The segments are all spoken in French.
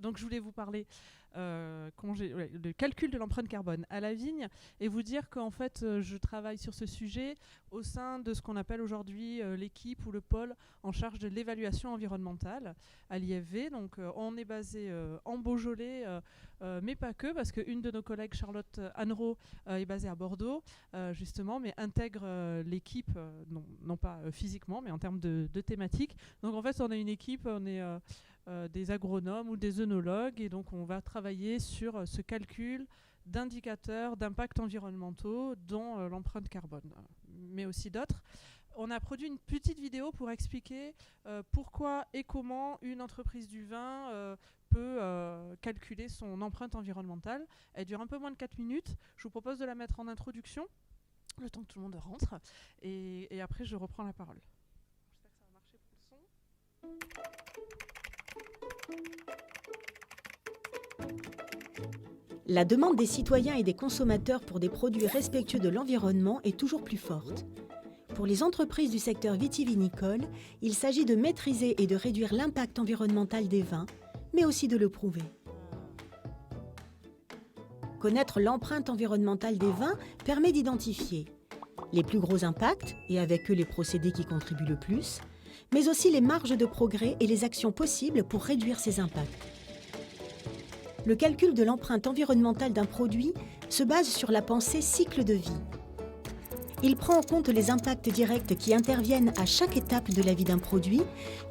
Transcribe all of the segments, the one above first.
Donc je voulais vous parler le calcul de l'empreinte carbone à la vigne et vous dire qu'en fait je travaille sur ce sujet au sein de ce qu'on appelle aujourd'hui l'équipe ou le pôle en charge de l'évaluation environnementale à l'IFV. Donc on est basé en Beaujolais, mais pas que, parce qu'une de nos collègues, Charlotte Annereau, est basée à Bordeaux, justement, mais intègre l'équipe, non pas physiquement, mais en termes de thématiques. Donc en fait, on est une équipe, on est des agronomes ou des œnologues, et donc on va travailler sur ce calcul d'indicateurs d'impact environnementaux, dont l'empreinte carbone, mais aussi d'autres. On a produit une petite vidéo pour expliquer pourquoi et comment une entreprise du vin peut calculer son empreinte environnementale. Elle dure un peu moins de 4 minutes. Je vous propose de la mettre en introduction, le temps que tout le monde rentre, et après je reprends la parole. J'espère que ça va marcher pour le son. La demande des citoyens et des consommateurs pour des produits respectueux de l'environnement est toujours plus forte. Pour les entreprises du secteur vitivinicole, il s'agit de maîtriser et de réduire l'impact environnemental des vins, mais aussi de le prouver. Connaître l'empreinte environnementale des vins permet d'identifier les plus gros impacts, et avec eux les procédés qui contribuent le plus, mais aussi les marges de progrès et les actions possibles pour réduire ces impacts. Le calcul de l'empreinte environnementale d'un produit se base sur la pensée cycle de vie. Il prend en compte les impacts directs qui interviennent à chaque étape de la vie d'un produit,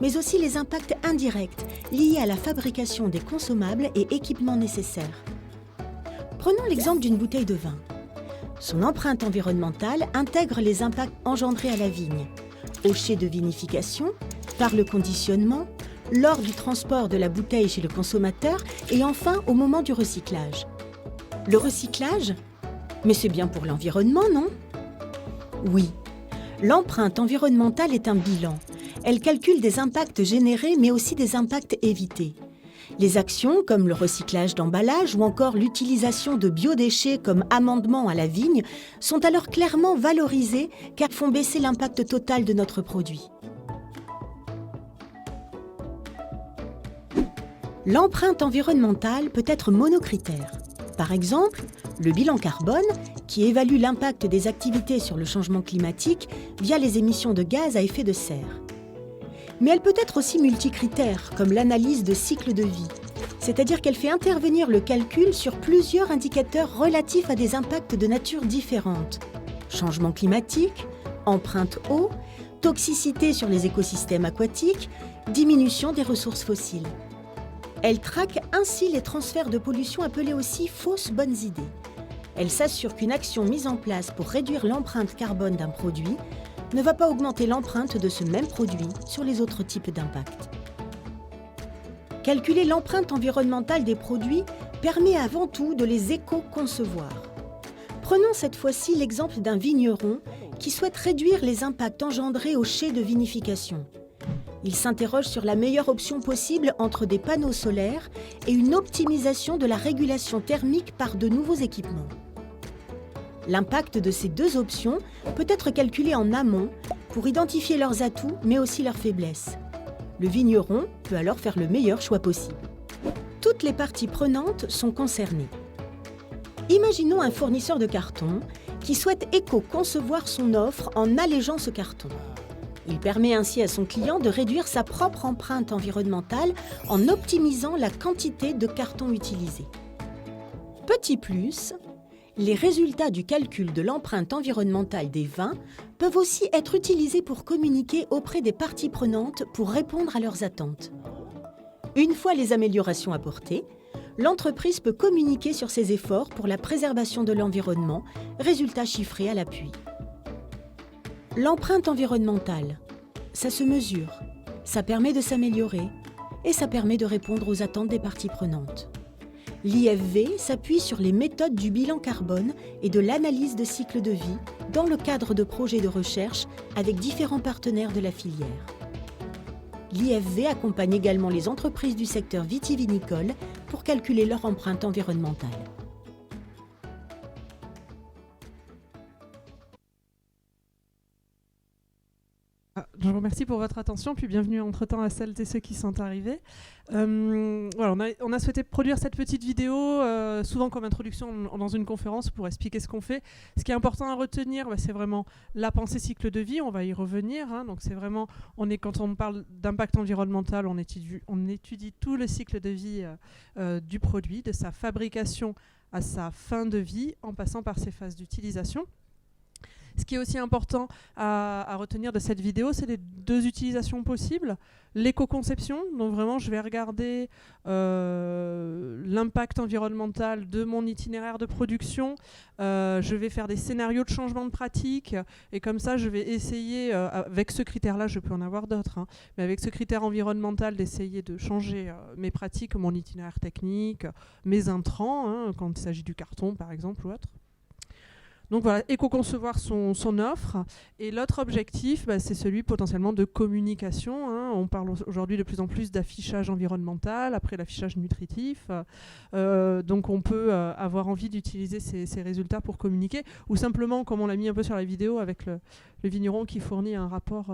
mais aussi les impacts indirects liés à la fabrication des consommables et équipements nécessaires. Prenons l'exemple d'une bouteille de vin. Son empreinte environnementale intègre les impacts engendrés à la vigne, au chai de vinification, par le conditionnement, lors du transport de la bouteille chez le consommateur et enfin au moment du recyclage. Le recyclage? Mais c'est bien pour l'environnement, non? Oui. L'empreinte environnementale est un bilan. Elle calcule des impacts générés mais aussi des impacts évités. Les actions comme le recyclage d'emballage ou encore l'utilisation de biodéchets comme amendement à la vigne sont alors clairement valorisées car font baisser l'impact total de notre produit. L'empreinte environnementale peut être monocritère. Par exemple, le bilan carbone, qui évalue l'impact des activités sur le changement climatique via les émissions de gaz à effet de serre. Mais elle peut être aussi multicritère, comme l'analyse de cycle de vie, c'est-à-dire qu'elle fait intervenir le calcul sur plusieurs indicateurs relatifs à des impacts de nature différente. Changement climatique, empreinte eau, toxicité sur les écosystèmes aquatiques, diminution des ressources fossiles. Elle traque ainsi les transferts de pollution appelés aussi fausses bonnes idées. Elle s'assure qu'une action mise en place pour réduire l'empreinte carbone d'un produit ne va pas augmenter l'empreinte de ce même produit sur les autres types d'impacts. Calculer l'empreinte environnementale des produits permet avant tout de les éco-concevoir. Prenons cette fois-ci l'exemple d'un vigneron qui souhaite réduire les impacts engendrés au chai de vinification. Il s'interroge sur la meilleure option possible entre des panneaux solaires et une optimisation de la régulation thermique par de nouveaux équipements. L'impact de ces deux options peut être calculé en amont pour identifier leurs atouts mais aussi leurs faiblesses. Le vigneron peut alors faire le meilleur choix possible. Toutes les parties prenantes sont concernées. Imaginons un fournisseur de carton qui souhaite éco-concevoir son offre en allégeant ce carton. Il permet ainsi à son client de réduire sa propre empreinte environnementale en optimisant la quantité de carton utilisé. Petit plus, les résultats du calcul de l'empreinte environnementale des vins peuvent aussi être utilisés pour communiquer auprès des parties prenantes pour répondre à leurs attentes. Une fois les améliorations apportées, l'entreprise peut communiquer sur ses efforts pour la préservation de l'environnement, résultats chiffrés à l'appui. L'empreinte environnementale, ça se mesure, ça permet de s'améliorer et ça permet de répondre aux attentes des parties prenantes. L'IFV s'appuie sur les méthodes du bilan carbone et de l'analyse de cycle de vie dans le cadre de projets de recherche avec différents partenaires de la filière. L'IFV accompagne également les entreprises du secteur vitivinicole pour calculer leur empreinte environnementale. Je vous remercie pour votre attention, puis bienvenue entre-temps à celles et ceux qui sont arrivés. Voilà, on a souhaité produire cette petite vidéo, souvent comme introduction dans une conférence, pour expliquer ce qu'on fait. Ce qui est important à retenir, c'est vraiment la pensée cycle de vie, on va y revenir. Donc c'est vraiment, quand on parle d'impact environnemental, on étudie tout le cycle de vie du produit, de sa fabrication à sa fin de vie, en passant par ses phases d'utilisation. Ce qui est aussi important à retenir de cette vidéo, c'est les deux utilisations possibles. L'éco-conception, donc vraiment je vais regarder l'impact environnemental de mon itinéraire de production, je vais faire des scénarios de changement de pratique, et comme ça je vais essayer, avec ce critère-là, je peux en avoir d'autres, mais avec ce critère environnemental, d'essayer de changer mes pratiques, mon itinéraire technique, mes intrants, quand il s'agit du carton par exemple ou autre. Donc voilà, éco-concevoir son offre. Et l'autre objectif, c'est celui potentiellement de communication. On parle aujourd'hui de plus en plus d'affichage environnemental, après l'affichage nutritif. Donc on peut avoir envie d'utiliser ces résultats pour communiquer, ou simplement, comme on l'a mis un peu sur la vidéo, avec le vigneron qui fournit un rapport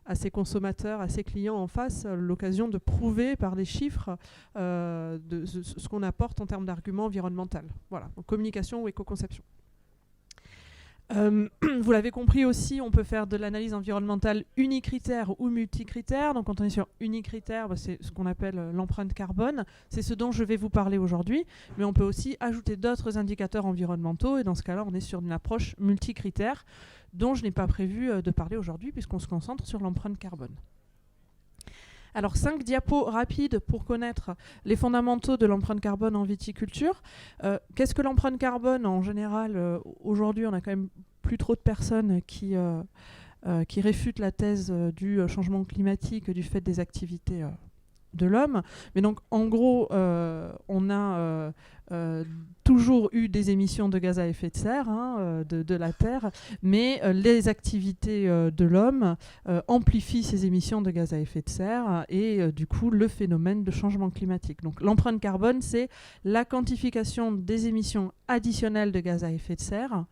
à ses consommateurs, à ses clients en face, l'occasion de prouver par des chiffres ce qu'on apporte en termes d'argument environnemental. Voilà, donc communication ou éco-conception. Vous l'avez compris aussi, on peut faire de l'analyse environnementale unicritère ou multicritère. Donc quand on est sur unicritère, c'est ce qu'on appelle l'empreinte carbone. C'est ce dont je vais vous parler aujourd'hui. Mais on peut aussi ajouter d'autres indicateurs environnementaux. Et dans ce cas-là, on est sur une approche multicritère dont je n'ai pas prévu de parler aujourd'hui puisqu'on se concentre sur l'empreinte carbone. Alors 5 diapos rapides pour connaître les fondamentaux de l'empreinte carbone en viticulture. Qu'est-ce que l'empreinte carbone en général? Aujourd'hui, on a quand même plus trop de personnes qui réfutent la thèse du changement climatique du fait des activités de l'homme. Mais donc en gros, on a toujours eu des émissions de gaz à effet de serre de la Terre, mais les activités de l'homme amplifient ces émissions de gaz à effet de serre et du coup le phénomène de changement climatique. Donc l'empreinte carbone, c'est la quantification des émissions additionnelles de gaz à effet de serre,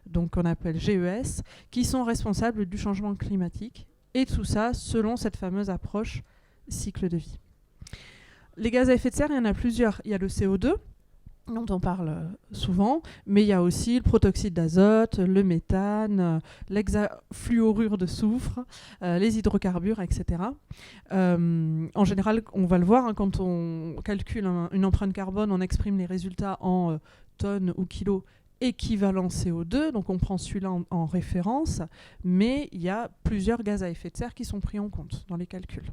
donc qu'on appelle GES, qui sont responsables du changement climatique, et tout ça selon cette fameuse approche cycle de vie. Les gaz à effet de serre, il y en a plusieurs. Il y a le CO2, dont on parle souvent, mais il y a aussi le protoxyde d'azote, le méthane, l'hexafluorure de soufre, les hydrocarbures, etc. En général, on va le voir, quand on calcule une empreinte carbone, on exprime les résultats en tonnes ou kilos équivalent CO2, donc on prend celui-là en référence, mais il y a plusieurs gaz à effet de serre qui sont pris en compte dans les calculs.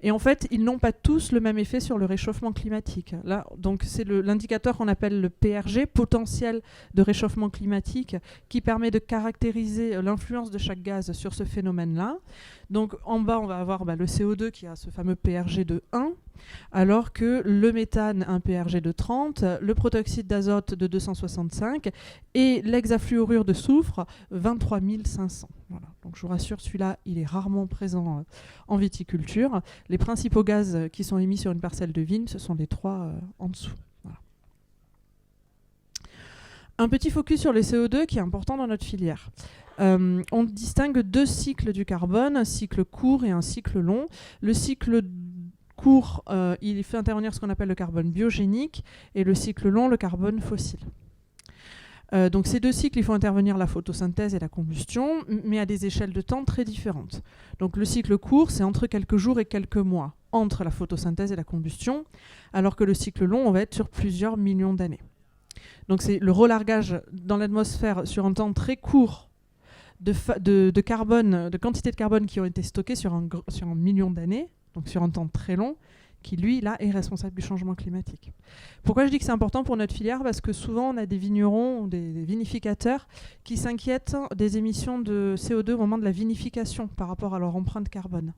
Et en fait, ils n'ont pas tous le même effet sur le réchauffement climatique. Là, donc c'est l'indicateur qu'on appelle le PRG, potentiel de réchauffement climatique, qui permet de caractériser l'influence de chaque gaz sur ce phénomène-là. Donc en bas, on va avoir le CO2 qui a ce fameux PRG de 1, alors que le méthane a un PRG de 30, le protoxyde d'azote de 265 et l'hexafluorure de soufre 23 500. Voilà. Donc je vous rassure, celui-là, il est rarement présent en viticulture. Les principaux gaz qui sont émis sur une parcelle de vigne, ce sont les 3 en dessous. Voilà. Un petit focus sur les CO2 qui est important dans notre filière. On distingue 2 cycles du carbone, un cycle court et un cycle long. Le cycle court, il fait intervenir ce qu'on appelle le carbone biogénique, et le cycle long, le carbone fossile. Donc ces 2 cycles, il faut intervenir la photosynthèse et la combustion, mais à des échelles de temps très différentes. Donc le cycle court, c'est entre quelques jours et quelques mois, entre la photosynthèse et la combustion, alors que le cycle long, on va être sur plusieurs millions d'années. Donc c'est le relargage dans l'atmosphère sur un temps très court de carbone, de quantité de carbone qui ont été stockées sur un million d'années, donc sur un temps très long, qui lui, là, est responsable du changement climatique. Pourquoi je dis que c'est important pour notre filière? Parce que souvent, on a des vignerons, des vinificateurs, qui s'inquiètent des émissions de CO2 au moment de la vinification par rapport à leur empreinte carbone.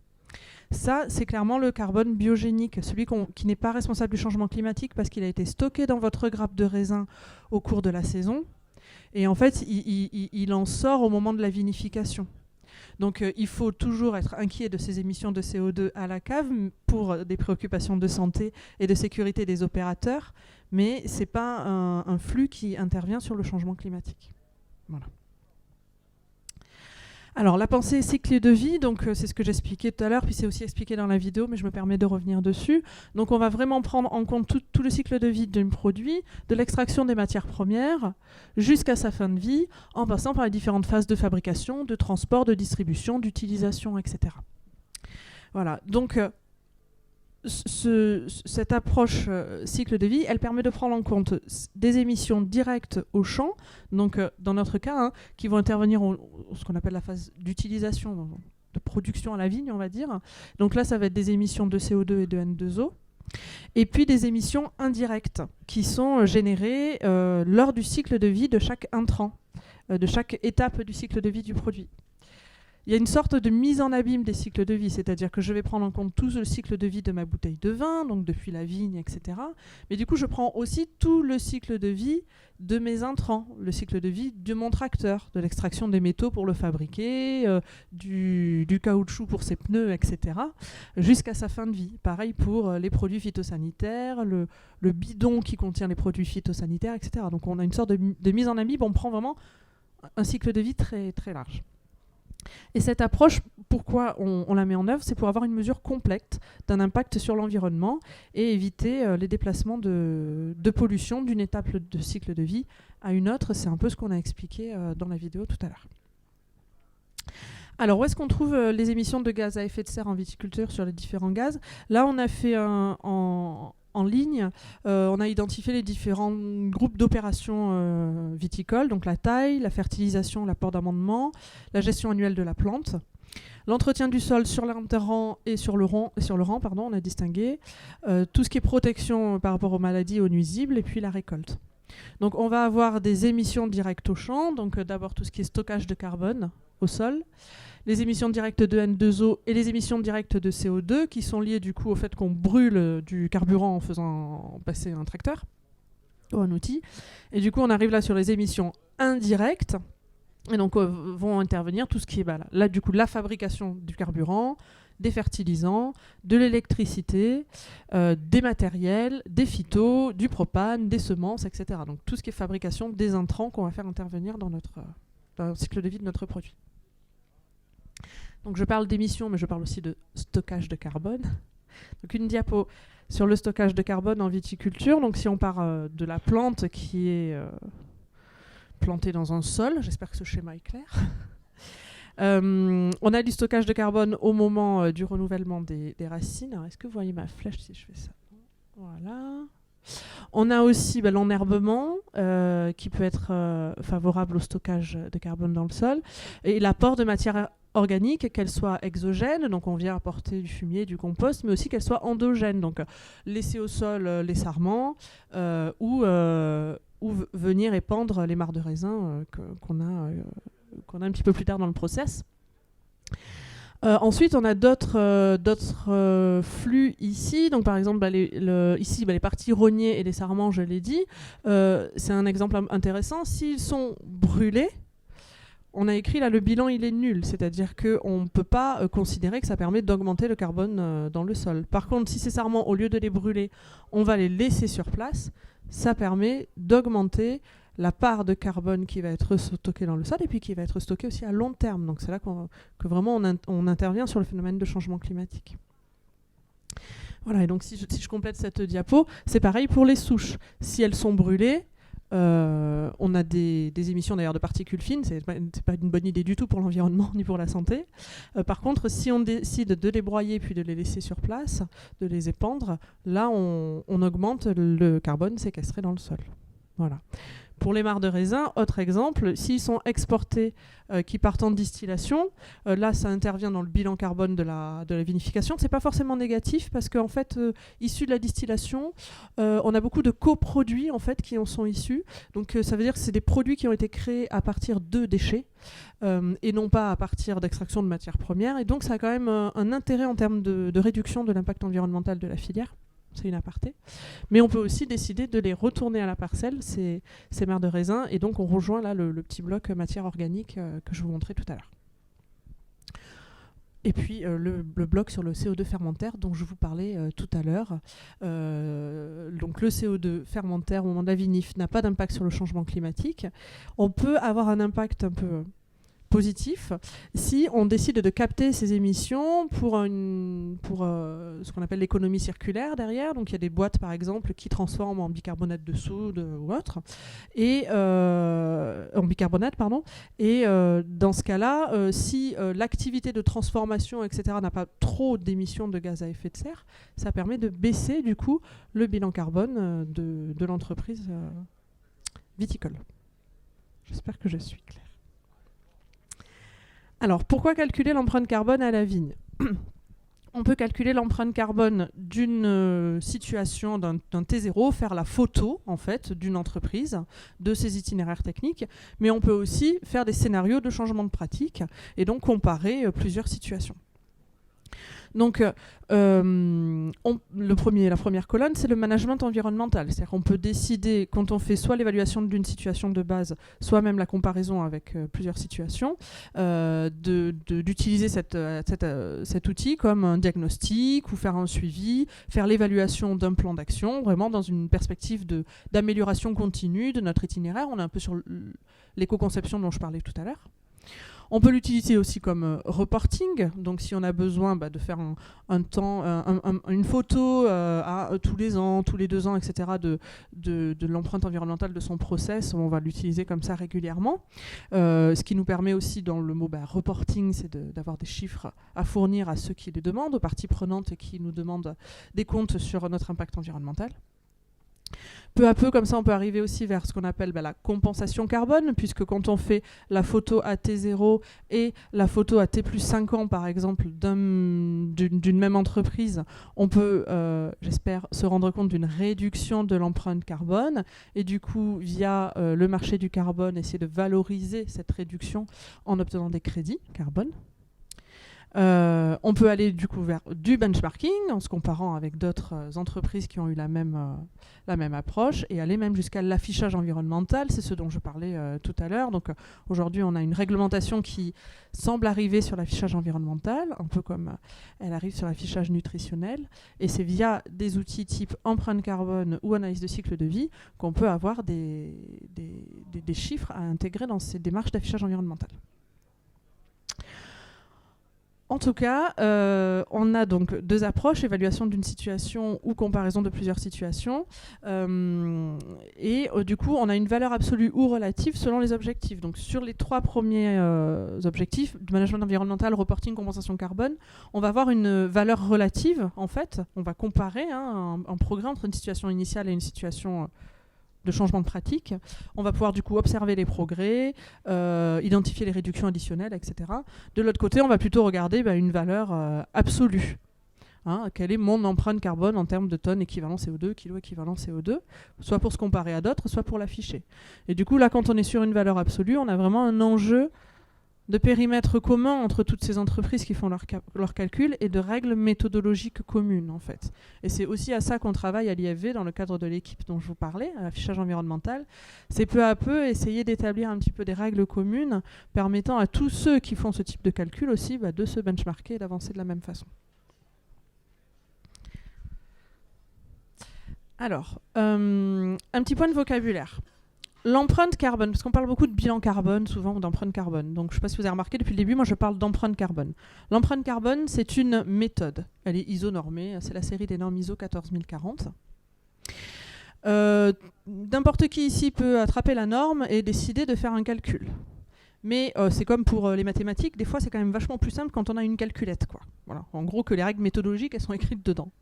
Ça, c'est clairement le carbone biogénique, celui qui n'est pas responsable du changement climatique parce qu'il a été stocké dans votre grappe de raisin au cours de la saison. Et en fait, il en sort au moment de la vinification. Donc il faut toujours être inquiet de ces émissions de CO2 à la cave pour des préoccupations de santé et de sécurité des opérateurs, mais ce n'est pas un flux qui intervient sur le changement climatique. Voilà. Alors, la pensée cycle de vie, donc c'est ce que j'expliquais tout à l'heure, puis c'est aussi expliqué dans la vidéo, mais je me permets de revenir dessus. Donc, on va vraiment prendre en compte tout le cycle de vie d'un produit, de l'extraction des matières premières jusqu'à sa fin de vie, en passant par les différentes phases de fabrication, de transport, de distribution, d'utilisation, etc. Voilà. Donc, cette approche cycle de vie, elle permet de prendre en compte des émissions directes au champ, donc dans notre cas, qui vont intervenir ce qu'on appelle la phase d'utilisation, de production à la vigne, on va dire. Donc là, ça va être des émissions de CO2 et de N2O. Et puis des émissions indirectes qui sont générées lors du cycle de vie de chaque intrant, de chaque étape du cycle de vie du produit. Il y a une sorte de mise en abîme des cycles de vie, c'est-à-dire que je vais prendre en compte tout le cycle de vie de ma bouteille de vin, donc depuis la vigne, etc. Mais du coup, je prends aussi tout le cycle de vie de mes intrants, le cycle de vie de mon tracteur, de l'extraction des métaux pour le fabriquer, du caoutchouc pour ses pneus, etc., jusqu'à sa fin de vie. Pareil pour les produits phytosanitaires, le bidon qui contient les produits phytosanitaires, etc. Donc on a une sorte de mise en abîme, on prend vraiment un cycle de vie très, très large. Et cette approche, pourquoi on la met en œuvre, c'est pour avoir une mesure complète d'un impact sur l'environnement et éviter les déplacements de pollution d'une étape de cycle de vie à une autre. C'est un peu ce qu'on a expliqué dans la vidéo tout à l'heure. Alors, où est-ce qu'on trouve les émissions de gaz à effet de serre en viticulture sur les différents gaz ? Là, on a fait en ligne, on a identifié les différents groupes d'opérations viticoles, donc la taille, la fertilisation, l'apport d'amendement, la gestion annuelle de la plante, l'entretien du sol sur l'interrang et sur le rang, on a distingué, tout ce qui est protection par rapport aux maladies et aux nuisibles, et puis la récolte. Donc on va avoir des émissions directes au champ, donc d'abord tout ce qui est stockage de carbone au sol, les émissions directes de N2O et les émissions directes de CO2 qui sont liées du coup au fait qu'on brûle du carburant en faisant passer un tracteur ou un outil. Et du coup on arrive là sur les émissions indirectes et donc vont intervenir tout ce qui est là du coup la fabrication du carburant, des fertilisants, de l'électricité, des matériels, des phytos, du propane, des semences, etc. Donc tout ce qui est fabrication des intrants qu'on va faire intervenir dans le cycle de vie de notre produit. Donc je parle d'émissions, mais je parle aussi de stockage de carbone. Donc une diapo sur le stockage de carbone en viticulture. Donc si on part de la plante qui est plantée dans un sol, j'espère que ce schéma est clair. On a du stockage de carbone au moment du renouvellement des racines. Alors, est-ce que vous voyez ma flèche si je fais ça ? Voilà. On a aussi l'enherbement qui peut être favorable au stockage de carbone dans le sol et l'apport de matière organique, qu'elle soit exogène, donc on vient apporter du fumier, du compost, mais aussi qu'elle soit endogène, donc laisser au sol les sarments ou venir épandre les mares de raisin qu'on a un petit peu plus tard dans le process. Ensuite, on a d'autres flux ici. Donc, par exemple, ici, les parties rognées et les sarments, je l'ai dit. C'est un exemple intéressant. S'ils sont brûlés, on a écrit là, le bilan, il est nul. C'est-à-dire qu'on ne peut pas considérer que ça permet d'augmenter le carbone dans le sol. Par contre, si ces sarments, au lieu de les brûler, on va les laisser sur place, ça permet d'augmenter la part de carbone qui va être stockée dans le sol et puis qui va être stockée aussi à long terme. Donc c'est là que vraiment on intervient sur le phénomène de changement climatique. Voilà, et donc si je complète cette diapo, c'est pareil pour les souches. Si elles sont brûlées, on a des émissions d'ailleurs de particules fines, c'est pas une bonne idée du tout pour l'environnement ni pour la santé. Par contre, si on décide de les broyer puis de les laisser sur place, de les épandre, là on augmente le carbone séquestré dans le sol. Voilà. Pour les mares de raisin, autre exemple, s'ils sont exportés qui partent en distillation, là ça intervient dans le bilan carbone de la vinification. C'est pas forcément négatif parce qu'en fait, issus de la distillation, on a beaucoup de coproduits en fait qui en sont issus. Donc ça veut dire que c'est des produits qui ont été créés à partir de déchets et non pas à partir d'extraction de matières premières. Et donc ça a quand même un intérêt en termes de réduction de l'impact environnemental de la filière. C'est une aparté. Mais on peut aussi décider de les retourner à la parcelle, ces mares de raisin, et donc on rejoint là le petit bloc matière organique que je vous montrais tout à l'heure. Et puis le bloc sur le CO2 fermentaire dont je vous parlais tout à l'heure. Donc le CO2 fermentaire au moment de la vinif n'a pas d'impact sur le changement climatique. On peut avoir un impact un peu positif si on décide de capter ces émissions pour ce qu'on appelle l'économie circulaire derrière. Donc il y a des boîtes par exemple qui transforment en bicarbonate de soude ou autre, et en bicarbonate pardon. Et dans ce cas-là, si l'activité de transformation etc. n'a pas trop d'émissions de gaz à effet de serre, ça permet de baisser du coup le bilan carbone de l'entreprise viticole. J'espère que je suis claire. Alors, pourquoi calculer l'empreinte carbone à la vigne ? On peut calculer l'empreinte carbone d'une situation, d'un T0, faire la photo en fait d'une entreprise, de ses itinéraires techniques, mais on peut aussi faire des scénarios de changement de pratique et donc comparer plusieurs situations. Donc, la première colonne, c'est le management environnemental. C'est-à-dire qu'on peut décider, quand on fait soit l'évaluation d'une situation de base, soit même la comparaison avec plusieurs situations, d'utiliser cet outil comme un diagnostic ou faire un suivi, faire l'évaluation d'un plan d'action, vraiment dans une perspective d'amélioration continue de notre itinéraire. On est un peu sur l'éco-conception dont je parlais tout à l'heure. On peut l'utiliser aussi comme reporting, donc si on a besoin de faire une photo tous les ans, tous les 2 ans, etc. de l'empreinte environnementale de son process, on va l'utiliser comme ça régulièrement. Ce qui nous permet aussi, dans le mot reporting, c'est d'avoir des chiffres à fournir à ceux qui les demandent, aux parties prenantes qui nous demandent des comptes sur notre impact environnemental. Peu à peu, comme ça, on peut arriver aussi vers ce qu'on appelle la compensation carbone, puisque quand on fait la photo à T0 et la photo à T plus 5 ans, par exemple, d'une même entreprise, on peut, j'espère, se rendre compte d'une réduction de l'empreinte carbone, et du coup, via le marché du carbone, essayer de valoriser cette réduction en obtenant des crédits carbone. On peut aller du coup vers du benchmarking en se comparant avec d'autres entreprises qui ont eu la même approche, et aller même jusqu'à l'affichage environnemental. C'est ce dont je parlais tout à l'heure. Donc aujourd'hui, on a une réglementation qui semble arriver sur l'affichage environnemental, un peu comme elle arrive sur l'affichage nutritionnel, et c'est via des outils type empreinte carbone ou analyse de cycle de vie qu'on peut avoir des chiffres à intégrer dans ces démarches d'affichage environnemental. En tout cas, on a donc 2 approches, évaluation d'une situation ou comparaison de plusieurs situations. Du coup, on a une valeur absolue ou relative selon les objectifs. Donc sur les 3 premiers objectifs, management environnemental, reporting, compensation carbone, on va avoir une valeur relative, en fait. On va comparer un progrès entre une situation initiale et une situation de changement de pratique. On va pouvoir du coup observer les progrès, identifier les réductions additionnelles, etc. De l'autre côté, on va plutôt regarder une valeur absolue. Quelle est mon empreinte carbone en termes de tonnes équivalent CO2, kilos équivalent CO2, soit pour se comparer à d'autres, soit pour l'afficher. Et du coup, là, quand on est sur une valeur absolue, on a vraiment un enjeu de périmètre commun entre toutes ces entreprises qui font leurs calculs et de règles méthodologiques communes, en fait. Et c'est aussi à ça qu'on travaille à l'IFV dans le cadre de l'équipe dont je vous parlais, à l'affichage environnemental. C'est peu à peu essayer d'établir un petit peu des règles communes permettant à tous ceux qui font ce type de calcul aussi de se benchmarker et d'avancer de la même façon. Alors, un petit point de vocabulaire. L'empreinte carbone, parce qu'on parle beaucoup de bilan carbone souvent, ou d'empreinte carbone. Donc je ne sais pas si vous avez remarqué, depuis le début, moi je parle d'empreinte carbone. L'empreinte carbone, c'est une méthode. Elle est ISO-normée, c'est la série des normes ISO 14040. N'importe qui ici peut attraper la norme et décider de faire un calcul. Mais c'est comme pour les mathématiques, des fois c'est quand même vachement plus simple quand on a une calculette, quoi. Voilà. En gros, que les règles méthodologiques, elles sont écrites dedans.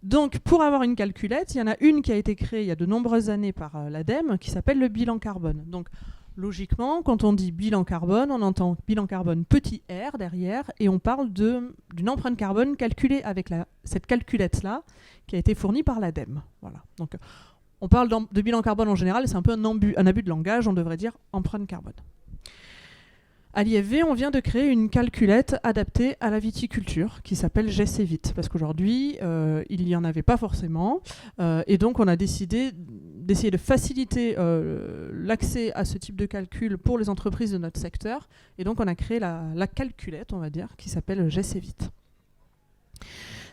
Donc, pour avoir une calculette, il y en a une qui a été créée il y a de nombreuses années par l'ADEME, qui s'appelle le bilan carbone. Donc, logiquement, quand on dit bilan carbone, on entend bilan carbone petit r derrière, et on parle d'une empreinte carbone calculée avec cette calculette-là, qui a été fournie par l'ADEME. Voilà. Donc, on parle de bilan carbone en général, c'est un peu un abus de langage, on devrait dire empreinte carbone. À l'IFV, on vient de créer une calculette adaptée à la viticulture qui s'appelle GECVIT, parce qu'aujourd'hui, il n'y en avait pas forcément, et donc on a décidé d'essayer de faciliter l'accès à ce type de calcul pour les entreprises de notre secteur, et donc on a créé la calculette, on va dire, qui s'appelle GECVIT.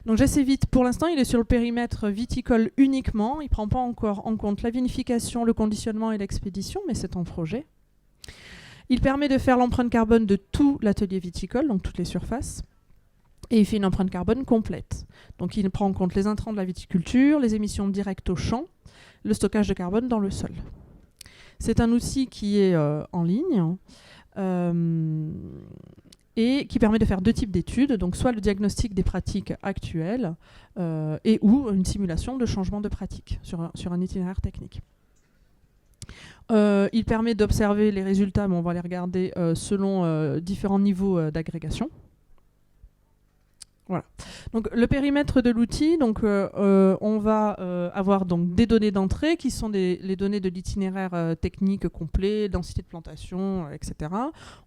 Donc GECVIT, pour l'instant, il est sur le périmètre viticole uniquement, il ne prend pas encore en compte la vinification, le conditionnement et l'expédition, mais c'est en projet. Il permet de faire l'empreinte carbone de tout l'atelier viticole, donc toutes les surfaces. Et il fait une empreinte carbone complète. Donc il prend en compte les intrants de la viticulture, les émissions directes au champ, le stockage de carbone dans le sol. C'est un outil qui est en ligne et qui permet de faire 2 types d'études, donc soit le diagnostic des pratiques actuelles et ou une simulation de changement de pratique sur un itinéraire technique. Il permet d'observer les résultats, mais on va les regarder selon différents niveaux d'agrégation. Voilà. Donc le périmètre de l'outil, donc on va avoir donc des données d'entrée qui sont les données de l'itinéraire technique complet, densité de plantation, etc.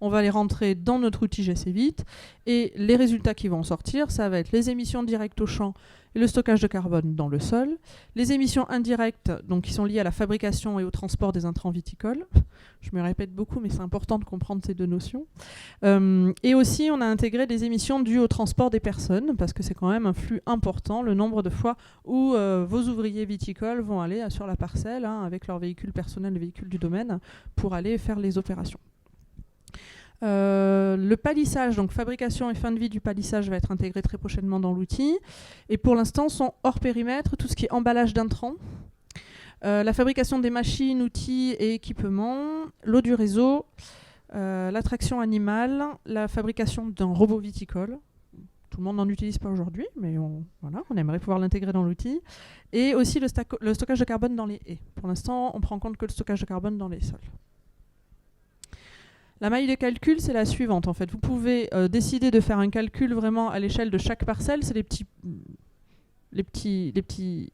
On va les rentrer dans notre outil GCVit et les résultats qui vont en sortir, ça va être les émissions directes au champ et le stockage de carbone dans le sol, les émissions indirectes donc qui sont liées à la fabrication et au transport des intrants viticoles. Je me répète beaucoup, mais c'est important de comprendre ces 2 notions. Et aussi, on a intégré des émissions dues au transport des personnes, parce que c'est quand même un flux important, le nombre de fois où vos ouvriers viticoles vont aller sur la parcelle avec leur véhicule personnel, le véhicule du domaine, pour aller faire les opérations. Le palissage, donc fabrication et fin de vie du palissage va être intégré très prochainement dans l'outil. Et pour l'instant, sont hors périmètre tout ce qui est emballage d'intrants, la fabrication des machines, outils et équipements, l'eau du réseau, l'attraction animale, la fabrication d'un robot viticole. Tout le monde n'en utilise pas aujourd'hui, mais on aimerait pouvoir l'intégrer dans l'outil. Et aussi le stockage de carbone dans les haies. Pour l'instant, on prend en compte que le stockage de carbone dans les sols. La maille de calcul, c'est la suivante. En fait, vous pouvez décider de faire un calcul vraiment à l'échelle de chaque parcelle. C'est les petits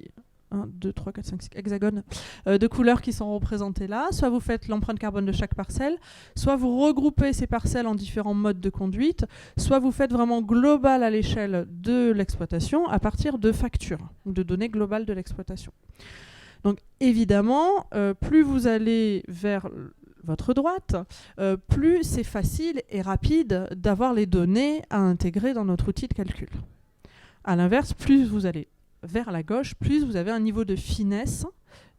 1, 2, 3, 4, 5, 6 hexagones de couleurs qui sont représentés là. Soit vous faites l'empreinte carbone de chaque parcelle, soit vous regroupez ces parcelles en différents modes de conduite, soit vous faites vraiment global à l'échelle de l'exploitation à partir de factures, de données globales de l'exploitation. Donc évidemment, plus vous allez vers votre droite, plus c'est facile et rapide d'avoir les données à intégrer dans notre outil de calcul. A l'inverse, plus vous allez vers la gauche, plus vous avez un niveau de finesse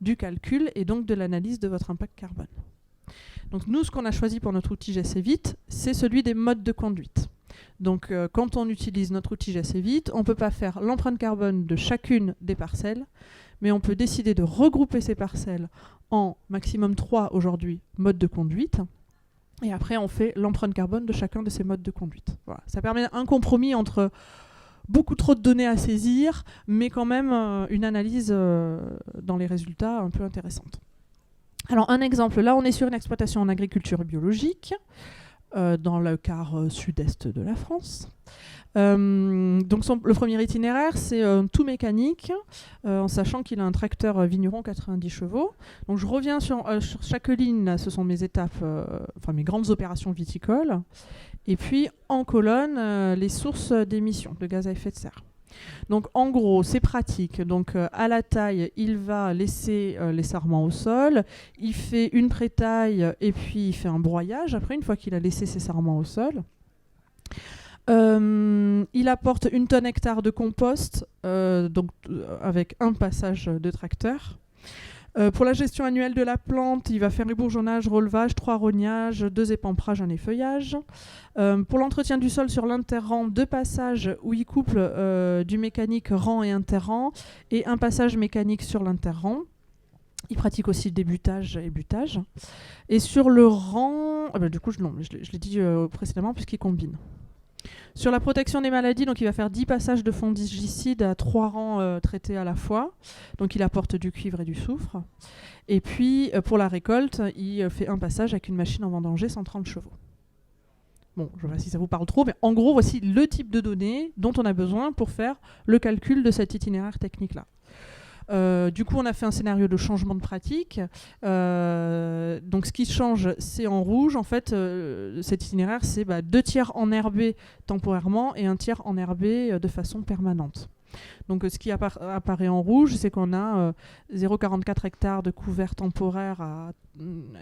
du calcul et donc de l'analyse de votre impact carbone. Donc nous, ce qu'on a choisi pour notre outil GCVit, c'est celui des modes de conduite. Donc quand on utilise notre outil GCVit, on ne peut pas faire l'empreinte carbone de chacune des parcelles, mais on peut décider de regrouper ces parcelles en maximum 3 aujourd'hui modes de conduite. Et après, on fait l'empreinte carbone de chacun de ces modes de conduite. Voilà. Ça permet un compromis entre beaucoup trop de données à saisir, mais quand même une analyse dans les résultats un peu intéressante. Alors un exemple, là on est sur une exploitation en agriculture biologique, dans le quart sud-est de la France. Donc le premier itinéraire, c'est tout mécanique, en sachant qu'il a un tracteur vigneron 90 chevaux. Donc je reviens sur chaque ligne, là, ce sont mes étapes, mes grandes opérations viticoles. Et puis en colonne, les sources d'émissions de gaz à effet de serre. Donc en gros, c'est pratique. Donc à la taille, il va laisser les sarments au sol, il fait une pré-taille et puis il fait un broyage après, une fois qu'il a laissé ses sarments au sol. Il apporte 1 tonne hectare de compost, avec un passage de tracteur. Pour la gestion annuelle de la plante, il va faire bourgeonnage, relevage, 3 rognages, 2 épamprages, 1 effeuillage. Pour l'entretien du sol sur l'interrang, 2 passages où il couple du mécanique rang et interrang et un passage mécanique sur l'interrang. Il pratique aussi le débutage et butage. Et sur le rang, je l'ai dit précédemment puisqu'il combine. Sur la protection des maladies, donc il va faire 10 passages de fongicides à 3 rangs traités à la fois. Donc il apporte du cuivre et du soufre. Et puis pour la récolte, il fait un passage avec une machine en vendanger 130 chevaux. Bon, je ne sais pas si ça vous parle trop, mais en gros, voici le type de données dont on a besoin pour faire le calcul de cet itinéraire technique-là. Du coup, on a fait un scénario de changement de pratique. Donc, ce qui change, c'est en rouge. En fait, cet itinéraire, c'est 2 tiers enherbés temporairement et 1 tiers enherbé de façon permanente. Donc, ce qui apparaît en rouge, c'est qu'on a 0,44 hectares de couverts temporaires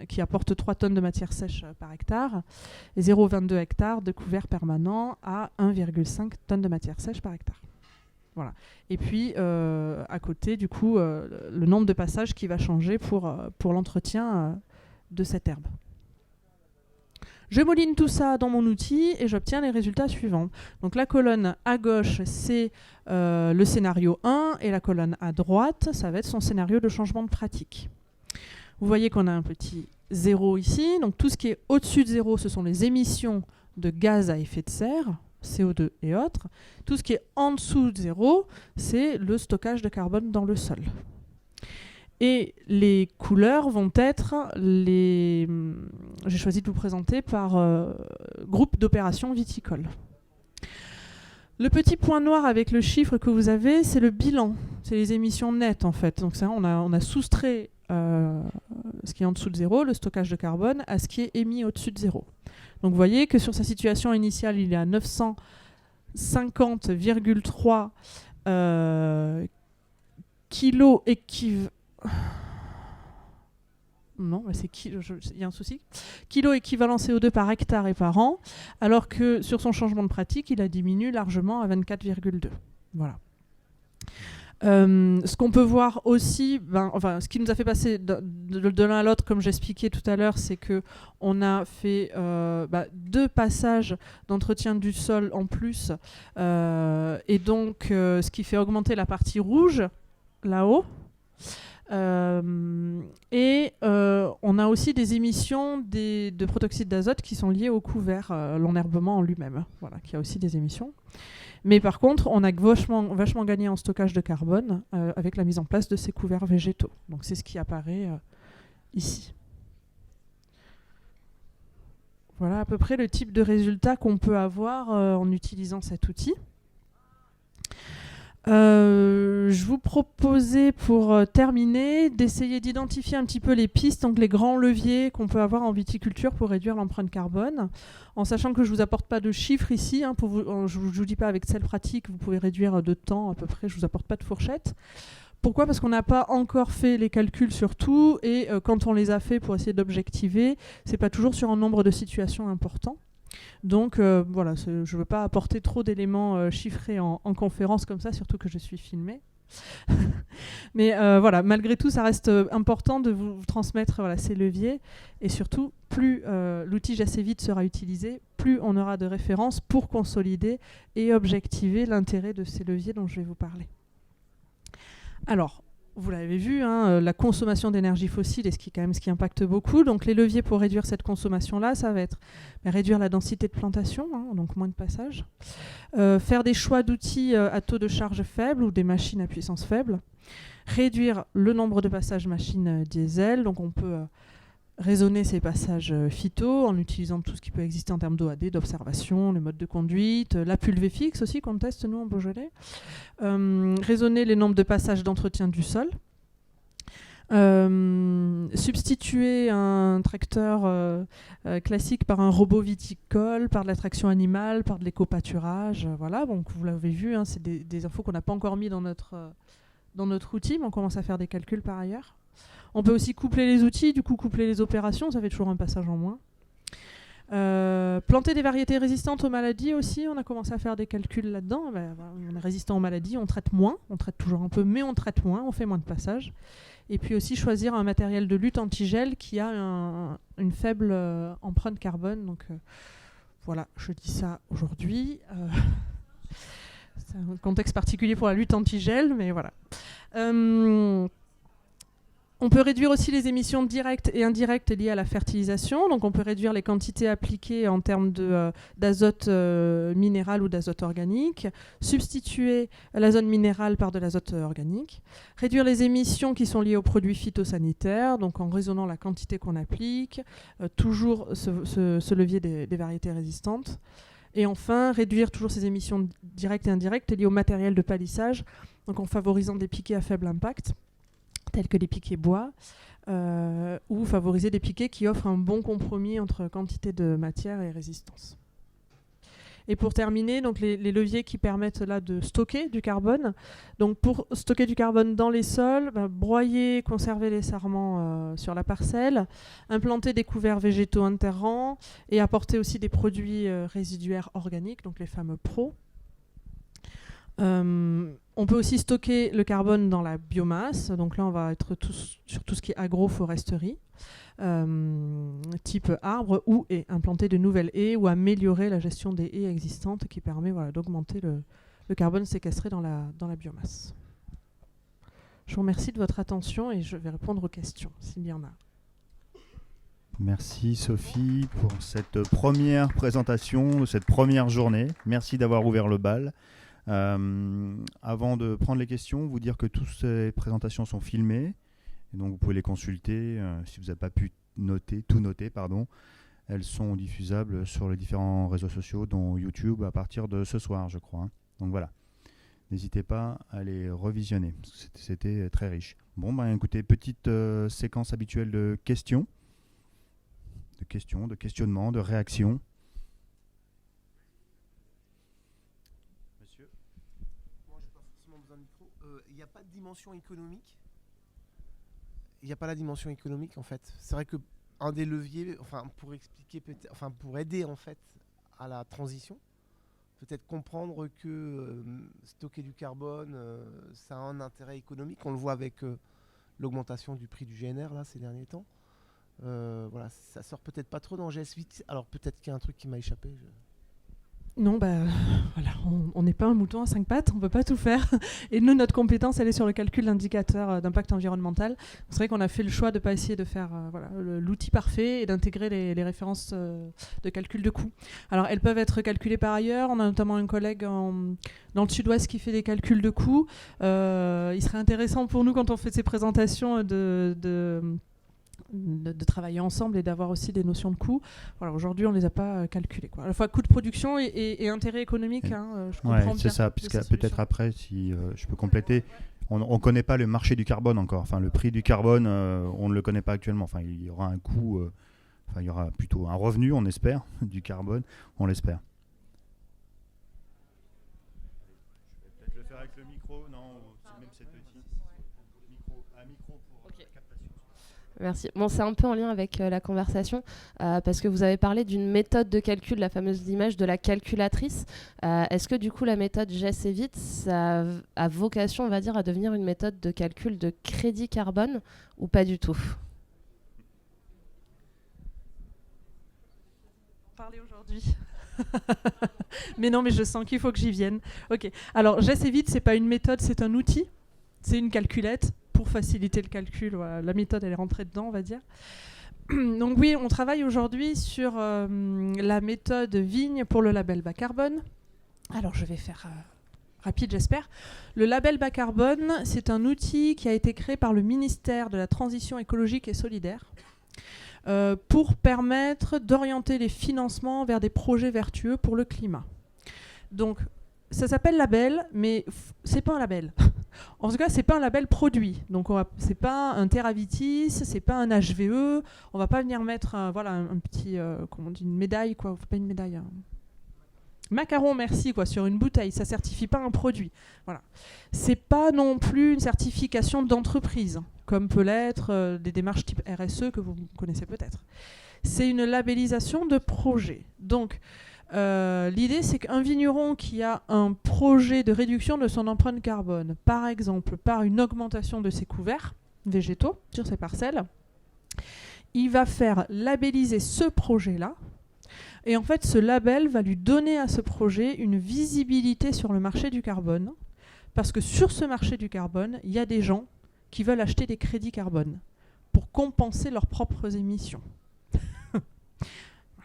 qui apportent 3 tonnes de matière sèche par hectare et 0,22 hectares de couverts permanents à 1,5 tonnes de matière sèche par hectare. Voilà. Et puis, à côté, du coup, le nombre de passages qui va changer pour l'entretien de cette herbe. Je mouline tout ça dans mon outil et j'obtiens les résultats suivants. Donc la colonne à gauche, c'est le scénario 1 et la colonne à droite, ça va être son scénario de changement de pratique. Vous voyez qu'on a un petit 0 ici. Donc tout ce qui est au-dessus de 0, ce sont les émissions de gaz à effet de serre, CO2 et autres. Tout ce qui est en dessous de 0, c'est le stockage de carbone dans le sol. Et les couleurs vont être les... J'ai choisi de vous présenter par groupe d'opérations viticoles. Le petit point noir avec le chiffre que vous avez, c'est le bilan. C'est les émissions nettes, en fait. Donc ça, on a soustrait ce qui est en dessous de 0, le stockage de carbone, à ce qui est émis au-dessus de 0. Donc vous voyez que sur sa situation initiale, il est à 950,3 kilos équivalent. Non, c'est il y a un souci. Kilos équivalent CO2 par hectare et par an, alors que sur son changement de pratique, il a diminué largement à 24,2. Voilà. Ce qu'on peut voir aussi, ce qui nous a fait passer de l'un à l'autre, comme j'expliquais tout à l'heure, c'est qu'on a fait 2 passages d'entretien du sol en plus, et donc ce qui fait augmenter la partie rouge, là-haut. Et on a aussi des émissions de protoxyde d'azote qui sont liées au couvert, l'enherbement en lui-même, voilà, qui a aussi des émissions. Mais par contre, on a vachement gagné en stockage de carbone avec la mise en place de ces couverts végétaux. Donc c'est ce qui apparaît ici. Voilà à peu près le type de résultat qu'on peut avoir en utilisant cet outil. Je vous proposais pour terminer d'essayer d'identifier un petit peu les pistes, donc les grands leviers qu'on peut avoir en viticulture pour réduire l'empreinte carbone, en sachant que je ne vous apporte pas de chiffres ici, je ne vous dis pas avec cette pratique, vous pouvez réduire de temps à peu près, je ne vous apporte pas de fourchette. Pourquoi ? Parce qu'on n'a pas encore fait les calculs sur tout, et quand on les a fait pour essayer d'objectiver, ce n'est pas toujours sur un nombre de situations important. Donc voilà, je ne veux pas apporter trop d'éléments chiffrés en conférence comme ça, surtout que je suis filmée. Mais voilà, malgré tout, ça reste important de vous transmettre ces leviers. Et surtout, plus l'outil GAC Vite sera utilisé, plus on aura de références pour consolider et objectiver l'intérêt de ces leviers dont je vais vous parler. Alors, vous l'avez vu, la consommation d'énergie fossile est ce qui impacte beaucoup. Donc les leviers pour réduire cette consommation-là, ça va être réduire la densité de plantation, donc moins de passages, faire des choix d'outils à taux de charge faible ou des machines à puissance faible, réduire le nombre de passages machines diesel, donc on peut raisonner ces passages phyto en utilisant tout ce qui peut exister en termes d'OAD, d'observation, les modes de conduite, la pulvée fixe aussi qu'on teste nous en Beaujolais. Raisonner les nombres de passages d'entretien du sol. Substituer un tracteur classique par un robot viticole, par de la traction animale, par de l'éco-pâturage. Voilà, donc vous l'avez vu, c'est des infos qu'on n'a pas encore mis dans notre outil, mais on commence à faire des calculs par ailleurs. On peut aussi coupler les outils, du coup coupler les opérations, ça fait toujours un passage en moins. Planter des variétés résistantes aux maladies aussi, on a commencé à faire des calculs là-dedans. On est résistant aux maladies, on traite moins, on traite toujours un peu, mais on traite moins, on fait moins de passages. Et puis aussi choisir un matériel de lutte antigel qui a une faible empreinte carbone. Donc voilà, je dis ça aujourd'hui. C'est un contexte particulier pour la lutte antigel, mais voilà. On peut réduire aussi les émissions directes et indirectes liées à la fertilisation. Donc on peut réduire les quantités appliquées en termes d'azote minéral ou d'azote organique, substituer l'azote minéral par de l'azote organique, réduire les émissions qui sont liées aux produits phytosanitaires, donc en raisonnant la quantité qu'on applique, toujours ce levier des variétés résistantes. Et enfin, réduire toujours ces émissions directes et indirectes liées au matériel de palissage, donc en favorisant des piquets à faible impact, tels que les piquets bois, ou favoriser des piquets qui offrent un bon compromis entre quantité de matière et résistance. Et pour terminer, donc les leviers qui permettent là de stocker du carbone. Donc pour stocker du carbone dans les sols, broyer, conserver les sarments sur la parcelle, implanter des couverts végétaux interrants et apporter aussi des produits résiduaires organiques, donc les fameux PRO. On peut aussi stocker le carbone dans la biomasse. Donc là, on va être sur tout ce qui est agroforesterie, type arbre, ou implanter de nouvelles haies ou améliorer la gestion des haies existantes qui permet d'augmenter le carbone séquestré dans la biomasse. Je vous remercie de votre attention et je vais répondre aux questions s'il y en a. Merci Sophie pour cette première présentation, cette première journée. Merci d'avoir ouvert le bal. Avant de prendre les questions, vous dire que toutes ces présentations sont filmées. Et donc vous pouvez les consulter si vous n'avez pas pu tout noter. Elles sont diffusables sur les différents réseaux sociaux, dont YouTube, à partir de ce soir, je crois. Donc voilà. N'hésitez pas à les revisionner, parce que c'était très riche. Bon, écoutez, petite séquence habituelle de questions, de questionnements, de réactions. Monsieur ? Moi, je n'ai pas forcément besoin de micro. Il n'y a pas de dimension économique. Il n'y a pas la dimension économique, en fait. C'est vrai qu'un des leviers, pour expliquer, pour aider, en fait, à la transition, peut-être comprendre que stocker du carbone, ça a un intérêt économique. On le voit avec l'augmentation du prix du GNR là, ces derniers temps. Voilà, ça sort peut-être pas trop dans GS8. Alors peut-être qu'il y a un truc qui m'a échappé. Non, voilà, on n'est pas un mouton à 5 pattes, on ne peut pas tout faire. Et nous, notre compétence, elle est sur le calcul d'indicateurs d'impact environnemental. C'est vrai qu'on a fait le choix de ne pas essayer de faire l'outil parfait et d'intégrer les références de calcul de coûts. Alors, elles peuvent être calculées par ailleurs. On a notamment un collègue dans le sud-ouest qui fait des calculs de coûts. Il serait intéressant pour nous, quand on fait ces présentations, de travailler ensemble et d'avoir aussi des notions de coûts. Voilà, aujourd'hui, on ne les a pas calculées, quoi. À la fois coût de production et intérêt économique. Je comprends bien. C'est ça, puisque peut-être après, si je peux compléter, on ne connaît pas le marché du carbone encore. Enfin, le prix du carbone, on ne le connaît pas actuellement. Enfin, il y aura un coût, il y aura plutôt un revenu, on espère, du carbone. On l'espère. Je vais peut-être le faire avec le micro. Non, même c'est petit. Un micro pour captation. Merci. Bon, c'est un peu en lien avec la conversation, parce que vous avez parlé d'une méthode de calcul, la fameuse image de la calculatrice. Est-ce que du coup la méthode GES et VIT, ça a vocation, on va dire, à devenir une méthode de calcul de crédit carbone ou pas du tout ? Parler aujourd'hui. Mais non, mais je sens qu'il faut que j'y vienne. Ok. Alors, GES et VIT, c'est pas une méthode, c'est un outil. C'est une calculette pour faciliter le calcul. Voilà. La méthode, elle est rentrée dedans, on va dire. Donc oui, on travaille aujourd'hui sur la méthode Vigne pour le label bas carbone. Alors, je vais faire rapide, j'espère. Le label bas carbone, c'est un outil qui a été créé par le ministère de la Transition écologique et solidaire pour permettre d'orienter les financements vers des projets vertueux pour le climat. Donc, ça s'appelle label, mais c'est pas un label. En tout cas, c'est pas un label produit. Donc, c'est pas un Terravitis, c'est pas un HVE. On va pas venir mettre un petit, comment on dit, une médaille, quoi. Pas une médaille. Macaron, merci, quoi, sur une bouteille. Ça certifie pas un produit. Voilà. C'est pas non plus une certification d'entreprise, comme peut l'être des démarches type RSE que vous connaissez peut-être. C'est une labellisation de projet. Donc, l'idée, c'est qu'un vigneron qui a un projet de réduction de son empreinte carbone, par exemple par une augmentation de ses couverts végétaux sur ses parcelles, il va faire labelliser ce projet-là. Et en fait, ce label va lui donner à ce projet une visibilité sur le marché du carbone, parce que sur ce marché du carbone, il y a des gens qui veulent acheter des crédits carbone pour compenser leurs propres émissions.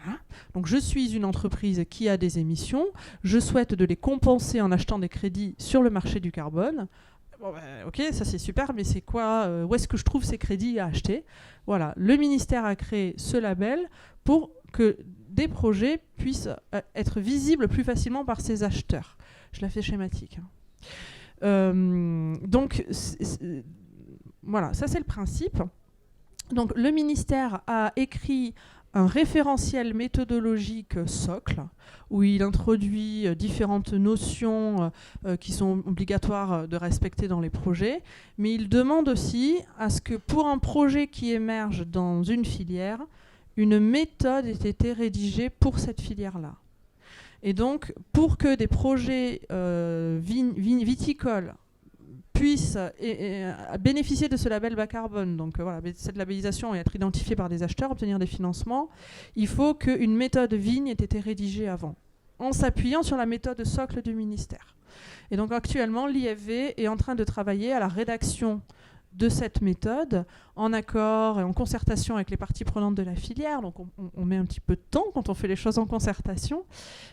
Voilà. Donc je suis une entreprise qui a des émissions, je souhaite de les compenser en achetant des crédits sur le marché du carbone. Bon, ok, ça c'est super, mais c'est quoi, où est-ce que je trouve ces crédits à acheter ? Voilà, le ministère a créé ce label pour que des projets puissent être visibles plus facilement par ses acheteurs. Je la fais schématique. Donc, voilà, ça c'est le principe. Donc, le ministère a écrit un référentiel méthodologique socle où il introduit différentes notions qui sont obligatoires de respecter dans les projets, mais il demande aussi à ce que pour un projet qui émerge dans une filière, une méthode ait été rédigée pour cette filière-là. Et donc, pour que des projets viticoles puissent bénéficier de ce label bas carbone, donc voilà, cette labellisation et être identifiée par des acheteurs, obtenir des financements, il faut qu'une méthode vigne ait été rédigée avant, en s'appuyant sur la méthode socle du ministère. Et donc actuellement, l'IFV est en train de travailler à la rédaction de cette méthode en accord et en concertation avec les parties prenantes de la filière. Donc on met un petit peu de temps quand on fait les choses en concertation.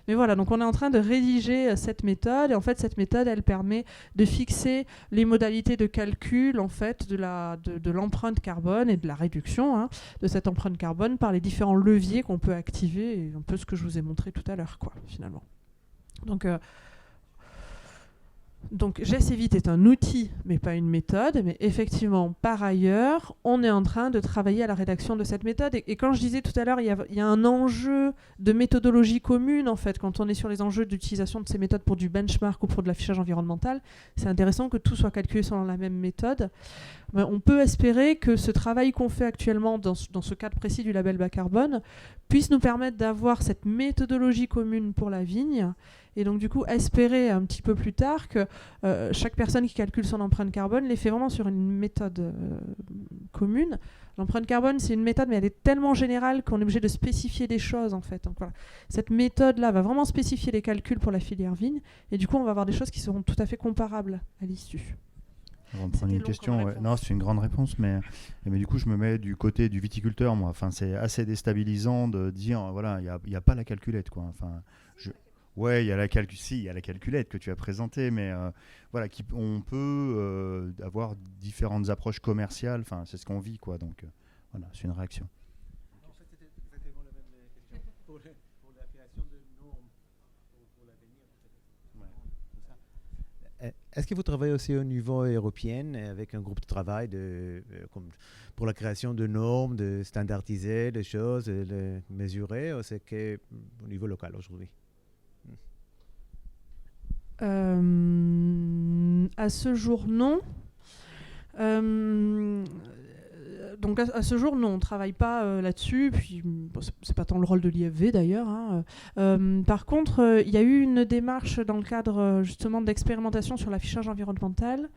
Mais voilà, donc on est en train de rédiger cette méthode. Et en fait, cette méthode, elle permet de fixer les modalités de calcul en fait, de l'empreinte carbone et de la réduction de cette empreinte carbone par les différents leviers qu'on peut activer. Et un peu ce que je vous ai montré tout à l'heure, quoi, finalement. Donc GES Evit est un outil, mais pas une méthode. Mais effectivement, par ailleurs, on est en train de travailler à la rédaction de cette méthode. Et quand je disais tout à l'heure, il y a un enjeu de méthodologie commune, en fait, quand on est sur les enjeux d'utilisation de ces méthodes pour du benchmark ou pour de l'affichage environnemental. C'est intéressant que tout soit calculé selon la même méthode. Mais on peut espérer que ce travail qu'on fait actuellement dans ce cadre précis du label bas carbone puisse nous permettre d'avoir cette méthodologie commune pour la vigne. Et donc, du coup, espérer un petit peu plus tard que chaque personne qui calcule son empreinte carbone les fait vraiment sur une méthode commune. L'empreinte carbone, c'est une méthode, mais elle est tellement générale qu'on est obligé de spécifier des choses, en fait. Donc, voilà. Cette méthode-là va vraiment spécifier les calculs pour la filière vigne. Et du coup, on va avoir des choses qui seront tout à fait comparables à l'issue. On va prendre une question. Ouais. Non, c'est une grande réponse, mais du coup, je me mets du côté du viticulteur, moi. Enfin, c'est assez déstabilisant de dire, voilà, il n'y a pas la calculette, quoi. Enfin, ouais, il y a la calculette que tu as présentée, mais voilà, on peut avoir différentes approches commerciales. Enfin, c'est ce qu'on vit, quoi. Donc, voilà, c'est une réaction. En fait, c'était exactement la même question pour la création de normes pour l'avenir. Ouais, est-ce que vous travaillez aussi au niveau européen avec un groupe de travail pour la création de normes, de standardiser les choses, de les mesurer, ou c'est qu'au niveau local aujourd'hui? À ce jour, non. Donc à ce jour, non, on ne travaille pas là-dessus. Puis bon, c'est pas tant le rôle de l'IFV d'ailleurs. Par contre, il y a eu une démarche dans le cadre justement d'expérimentation sur l'affichage environnemental.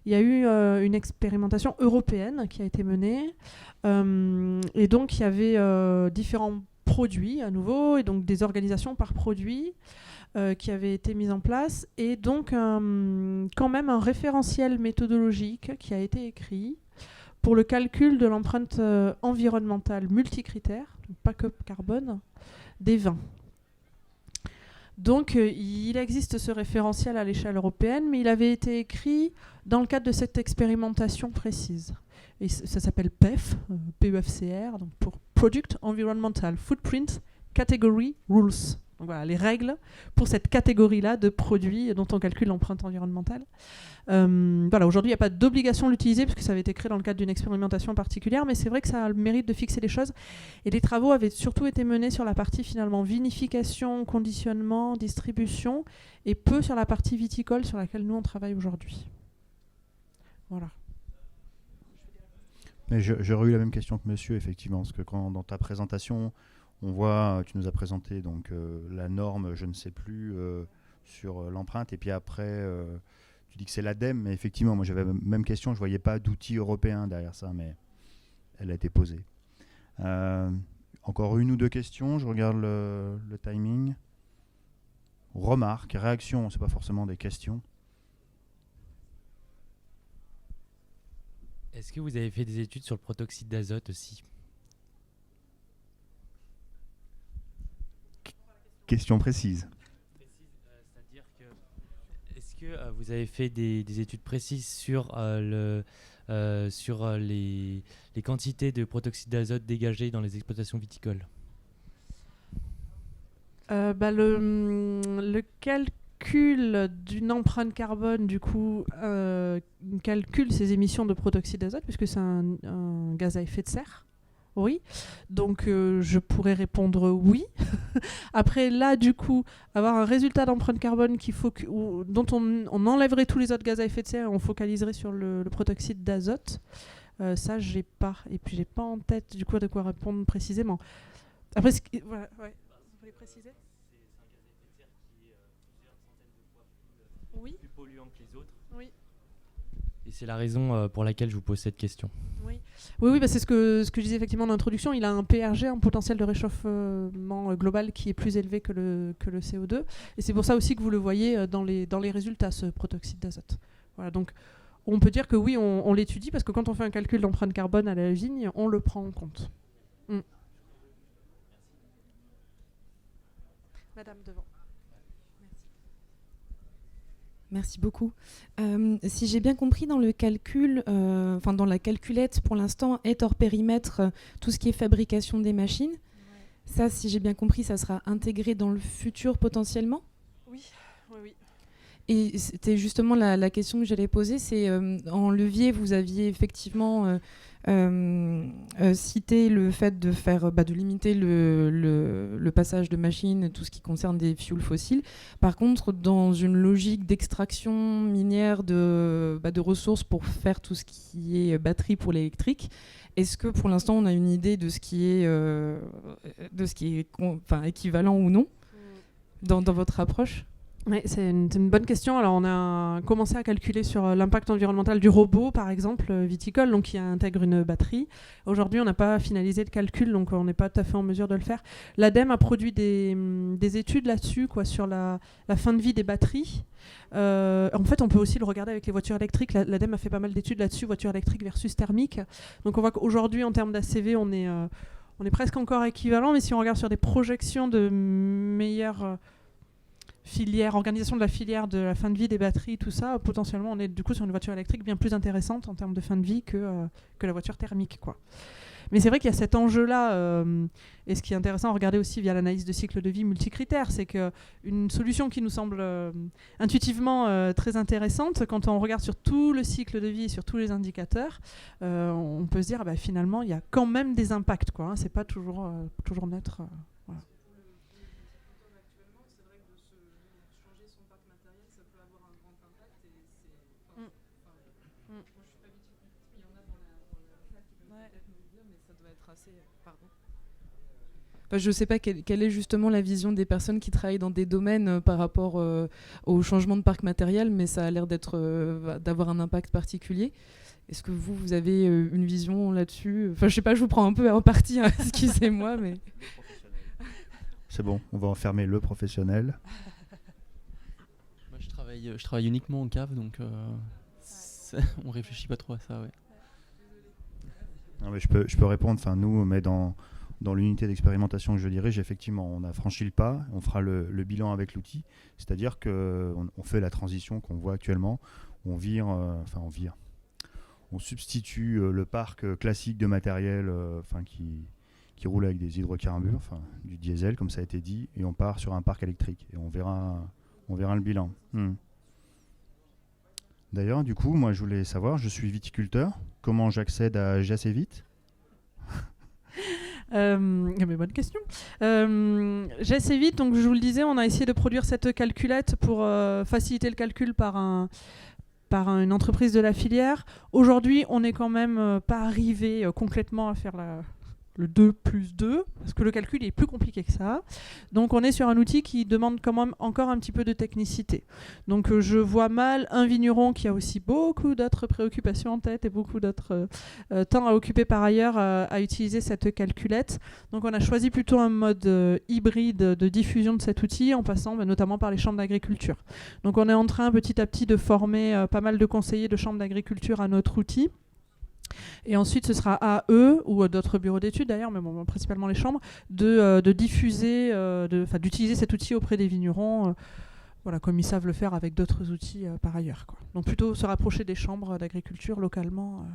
Il y a eu une expérimentation européenne qui a été menée. Et donc il y avait différents produits à nouveau, et donc des organisations par produit. Qui avait été mise en place, et donc quand même un référentiel méthodologique qui a été écrit pour le calcul de l'empreinte environnementale multicritère, donc pas que carbone, des vins. Donc il existe ce référentiel à l'échelle européenne, mais il avait été écrit dans le cadre de cette expérimentation précise. Et ça s'appelle PEF, PEFCR, donc pour Product Environmental Footprint Category Rules. Donc voilà, les règles pour cette catégorie-là de produits dont on calcule l'empreinte environnementale. Voilà, aujourd'hui, il n'y a pas d'obligation de l'utiliser puisque ça avait été créé dans le cadre d'une expérimentation particulière, mais c'est vrai que ça a le mérite de fixer les choses. Et les travaux avaient surtout été menés sur la partie finalement vinification, conditionnement, distribution, et peu sur la partie viticole sur laquelle nous on travaille aujourd'hui. Voilà. Mais j'aurais eu la même question que monsieur, effectivement, parce que dans ta présentation, on voit, tu nous as présenté donc, la norme, je ne sais plus, sur l'empreinte, et puis après, tu dis que c'est l'ADEME, mais effectivement, moi j'avais la même question, je ne voyais pas d'outils européens derrière ça, mais elle a été posée. Encore une ou deux questions, je regarde le timing. Remarques, réactions, ce n'est pas forcément des questions. Est-ce que vous avez fait des études sur le protoxyde d'azote aussi ? Question précise. C'est-à-dire que, est-ce que vous avez fait des études précises sur, les quantités de protoxyde d'azote dégagées dans les exploitations viticoles ? Le calcul d'une empreinte carbone, du coup, calcule ces émissions de protoxyde d'azote, puisque c'est un gaz à effet de serre. Oui, donc je pourrais répondre oui. Après, là, du coup, avoir un résultat d'empreinte carbone dont on enlèverait tous les autres gaz à effet de serre et on focaliserait sur le protoxyde d'azote, ça, j'ai pas. Et puis, j'ai pas en tête, du coup, de quoi répondre précisément. Après, voilà, ouais. Vous voulez préciser ? Oui. plus polluant que les autres. Oui. Et c'est la raison pour laquelle je vous pose cette question. Oui, bah c'est ce que je disais effectivement en introduction. Il a un PRG, un potentiel de réchauffement global qui est plus élevé que le CO2. Et c'est pour ça aussi que vous le voyez dans les résultats, ce protoxyde d'azote. Voilà, donc on peut dire que oui, on l'étudie parce que quand on fait un calcul d'empreinte carbone à la vigne, on le prend en compte. Madame devant. Merci beaucoup. Si j'ai bien compris, dans le calcul, dans la calculette, pour l'instant, est hors périmètre tout ce qui est fabrication des machines. Ouais. Ça, si j'ai bien compris, ça sera intégré dans le futur potentiellement ? Oui. Et c'était justement la question que j'allais poser, c'est en levier, vous aviez effectivement cité le fait de faire, de limiter le passage de machines, tout ce qui concerne des fuels fossiles. Par contre, dans une logique d'extraction minière de ressources pour faire tout ce qui est batterie pour l'électrique, est-ce que pour l'instant on a une idée de ce qui est équivalent ou non dans votre approche ? Oui, c'est une bonne question. Alors, on a commencé à calculer sur l'impact environnemental du robot, par exemple, viticole, donc qui intègre une batterie. Aujourd'hui, on n'a pas finalisé le calcul, donc on n'est pas tout à fait en mesure de le faire. L'ADEME a produit des études là-dessus, sur la fin de vie des batteries. En fait, on peut aussi le regarder avec les voitures électriques. L'ADEME a fait pas mal d'études là-dessus, voitures électriques versus thermiques. Donc, on voit qu'aujourd'hui, en termes d'ACV, on est presque encore équivalent, mais si on regarde sur des projections de meilleures organisation de la filière de la fin de vie des batteries, tout ça, potentiellement on est du coup sur une voiture électrique bien plus intéressante en termes de fin de vie que la voiture thermique, Mais c'est vrai qu'il y a cet enjeu-là, et ce qui est intéressant à regarder aussi via l'analyse de cycle de vie multicritère, c'est qu'une solution qui nous semble intuitivement très intéressante, quand on regarde sur tout le cycle de vie et sur tous les indicateurs, on peut se dire finalement il y a quand même des impacts, c'est pas toujours neutre. Voilà. Je ne sais pas quelle est justement la vision des personnes qui travaillent dans des domaines par rapport au changement de parc matériel, mais ça a l'air d'avoir un impact particulier. Est-ce que vous avez une vision là-dessus ? Enfin, je sais pas, je vous prends un peu en partie, hein, excusez-moi, mais... C'est bon, on va enfermer le professionnel. Moi, je travaille uniquement en cave, donc on réfléchit pas trop à ça, ouais. Non, mais je peux répondre. Enfin, nous, mais dans l'unité d'expérimentation que je dirige, effectivement, on a franchi le pas. On fera le bilan avec l'outil. C'est-à-dire qu'on fait la transition qu'on voit actuellement. On substitue le parc classique de matériel qui roule avec des hydrocarbures, du diesel, comme ça a été dit, et on part sur un parc électrique. Et on verra le bilan. D'ailleurs, du coup, moi, je voulais savoir, je suis viticulteur. Comment j'accède à GACVIT ? Mais bonne question. GACVIT, donc je vous le disais, on a essayé de produire cette calculette pour faciliter le calcul par une entreprise de la filière. Aujourd'hui, on n'est quand même pas arrivé complètement à faire le 2 plus 2, parce que le calcul est plus compliqué que ça. Donc on est sur un outil qui demande quand même encore un petit peu de technicité. Donc je vois mal un vigneron qui a aussi beaucoup d'autres préoccupations en tête et beaucoup d'autres temps à occuper par ailleurs à utiliser cette calculette. Donc on a choisi plutôt un mode hybride de diffusion de cet outil en passant notamment par les chambres d'agriculture. Donc on est en train petit à petit de former pas mal de conseillers de chambres d'agriculture à notre outil. Et ensuite, ce sera à eux, ou à d'autres bureaux d'études d'ailleurs, mais principalement les chambres, de diffuser, d'utiliser cet outil auprès des vignerons, comme ils savent le faire avec d'autres outils par ailleurs. Donc plutôt se rapprocher des chambres d'agriculture localement.